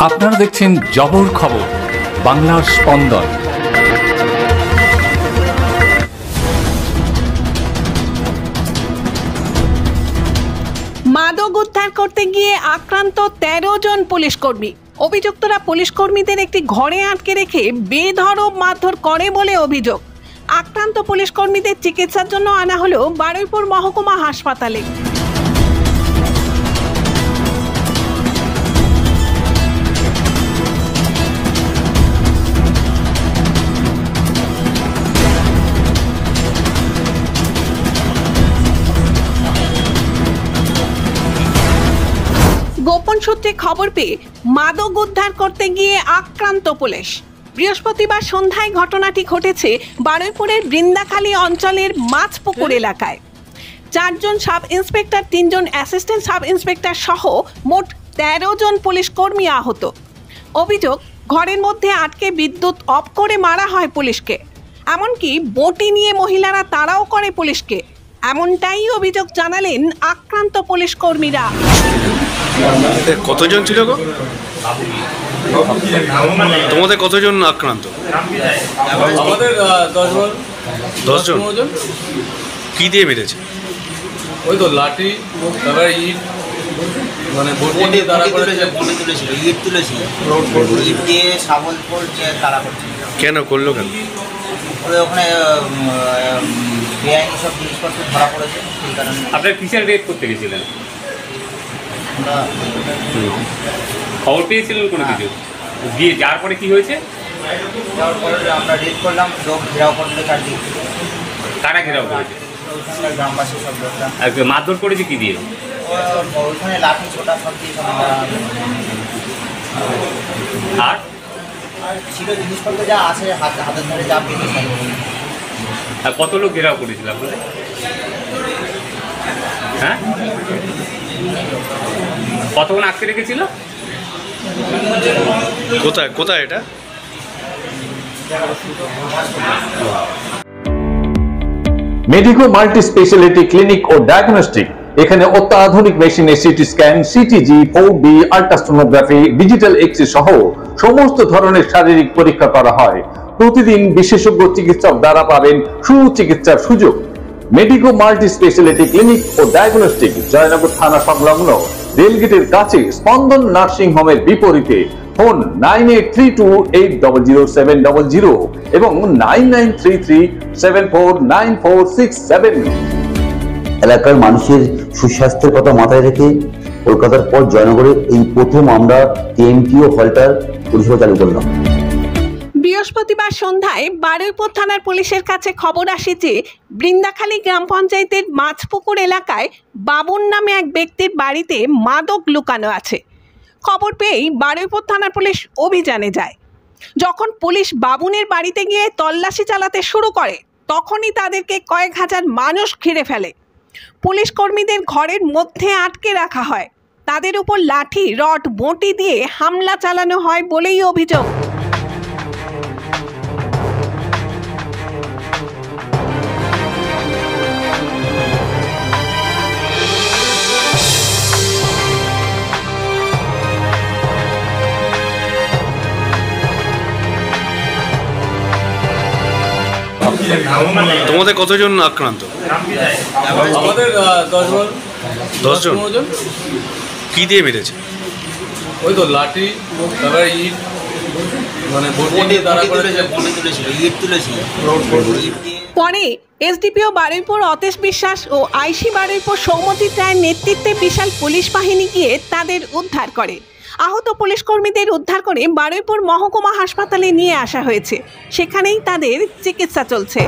আপনারা দেখছেন জবর খবর, বাংলার স্পন্দন। মাদক উদ্ধার করতে গিয়ে আক্রান্ত 13 জন পুলিশ কর্মী। অভিযুক্তরা পুলিশ কর্মীদের একটি ঘরে আটকে রেখে বেধড়ক মারধর করে বলে অভিযোগ। আক্রান্ত পুলিশ কর্মীদের চিকিৎসার জন্য আনা হলো বারুইপুর মহকুমা হাসপাতালে। গোপন সূত্রে খবর পেয়ে মাদক উদ্ধার করতে গিয়ে আক্রান্ত পুলিশ। বৃহস্পতিবার সন্ধ্যায় ঘটনাটি ঘটেছে বারুইপুরের বৃন্দাখালী অঞ্চলের মাছপুকুর এলাকায়। 4 জন সাব ইন্সপেক্টর, 3 জন অ্যাসিস্ট্যান্ট সাব ইন্সপেক্টর সহ মোট 13 জন পুলিশ কর্মী আহত। অভিযোগ, ঘরের মধ্যে আটকে বিদ্যুৎ অফ করে মারা হয় পুলিশকে। এমনকি বটি নিয়ে মহিলারা তাড়াও করে পুলিশকে। এমনটাই অভিযোগ জানালেন আক্রান্ত পুলিশ কর্মীরা। কতজন ছিল গো? তোমাদের কতজন আক্রান্ত? আমাদের 10 জন। কি দিয়ে মেরেছে? ওই তো লাঠি, তারপরে ইট, মানে বটি দিয়ে তারা করেছে, বটি তুলেছিল, ইট তুলেছিল, ইট দিয়ে শাবল পড়ছে তারা করছে। কেন করলো কেন? ওখানে বেআইনি সব জিনিসপত্র ধরা পড়েছে, সেই কারণে। আপনার কিসের রেড করতে গেছিলেন? খবর পেয়েছিলেন কোনো কিছু? গিয়ে যাওয়ার পরে কি হয়েছে? যাওয়ার পরে আমরা রেড করলাম, লোক ঘেরাও করলে চারদিক। কারা ঘেরাও করেছে? ওইখানকার গ্রামবাসী সব লোকটা। মারধর করেছে কি দিয়ে? ওইখানে লাঠি ছোটা সব দিয়ে সব। আর ছিল জিনিসপত্র যা আছে হাতের ধারে যা পেয়েছে। আর কত লোক ঘেরাও করেছিল আপনাদের? হ্যাঁ, কতক্ষণ আটকে রেখেছিল? কোথায় কোথায় এটা? মেডিকো মাল্টি স্পেশালিটি ক্লিনিক ও ডায়াগনস্টিক। এখানে অত্যাধুনিক মেশিনে CT scan, CTG, 4D, ultrasonography, digital x-ray সহ সমস্ত ধরনের শারীরিক পরীক্ষা করা হয়। প্রতিদিন বিশেষজ্ঞ চিকিৎসক দ্বারা পাবেন সুচিকিৎসার সুযোগ। মেডিকো মাল্টি স্পেশালিটি ক্লিনিক ও ডায়াগনস্টিক, জয়নগর থানা সংলগ্ন, রেলগেটের কাছে, স্পন্দন নার্সিং হোমের বিপরীতে। ফোন 9832800700 এবং 9933749467। এলাকার মানুষের সুস্বাস্থ্যের কথা মাথায় রেখে কলকাতার পর জয়নগরে এই প্রথম আমরা টিএমটিও হলটার পরিষেবা চালু করলাম। বৃহস্পতিবার সন্ধ্যায় বারুইপুর থানার পুলিশের কাছে খবর আসে যে বৃন্দাখালী গ্রাম পঞ্চায়েতের মাছপুকুর এলাকায় বাবুন নামে এক ব্যক্তির বাড়িতে মাদক লুকানো আছে। খবর পেয়েই বারুইপুর থানার পুলিশ অভিযানে যায়। যখন পুলিশ বাবুনের বাড়িতে গিয়ে তল্লাশি চালাতে শুরু করে, তখনই তাদেরকে কয়েক হাজার মানুষ ঘিরে ফেলে। পুলিশ কর্মীদের ঘরের মধ্যে আটকে রাখা হয়। তাদের উপর লাঠি, রড, বটি দিয়ে হামলা চালানো হয় বলেই অভিযোগ। তোমাদের কতজন আক্রান্ত? আমাদের 10 জন। কি দিয়ে মেরেছে? ওই তো লাঠি, তারপরে ইট, মানে বটি দিয়ে তারা করেছে, বটি তুলেছিল, ইট তুলেছিল। পরে এসডিপিও বারুইপুর অতেশ বিশ্বাস ও আইসি বারুইপুর সৌমজিৎ রায়ের নেতৃত্বে বিশাল পুলিশ বাহিনী গিয়ে তাদের উদ্ধার করে। আহত পুলিশ কর্মীদের উদ্ধার করে বারুইপুর মহকুমা হাসপাতালে নিয়ে আসা হয়েছে। সেখানেই তাদের চিকিৎসা চলছে।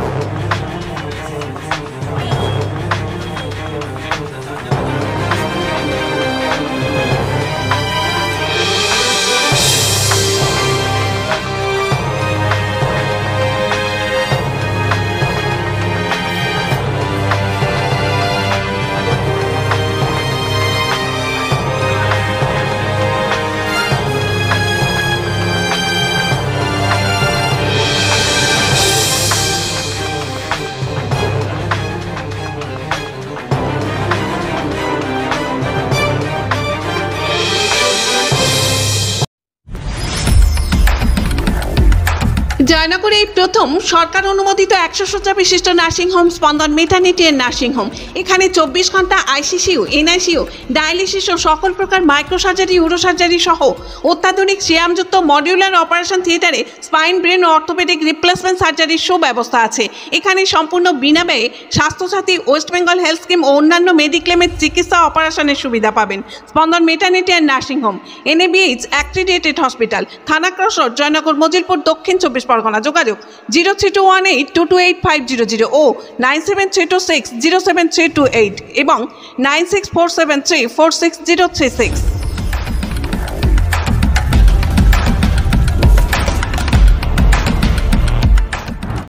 জয়নগরে এই প্রথম সরকার অনুমোদিত 100 শয্যা বিশিষ্ট নার্সিংহোম স্পন্দন মেটার্নিটি এন্ড নার্সিংহোম। এখানে 24 ঘন্টা আইসিসিউ, এনআইসিউ, ডায়ালিসিস ও সকল প্রকার মাইক্রোসার্জারি, ইউরোসার্জারি সহ অত্যাধুনিক সিয়ামযুক্ত মডিউলার অপারেশন থিয়েটারে স্পাইন, ব্রেন ও অর্থোপেডিক রিপ্লেসমেন্ট সার্জারির সুব্যবস্থা আছে। এখানে সম্পূর্ণ বিনা ব্যয়ে Swasthya Sathi, West Bengal health scheme ও অন্যান্য মেডিক্লেমের চিকিৎসা অপারেশনের সুবিধা পাবেন। Spandan maternity and nursing home, NABH accredited hospital, Thana cross road, Joynagar, Majilpur, Dakshin 24 Pargana. যোগাযোগ 03218228500 ও 9732607328 এবং 9647346036।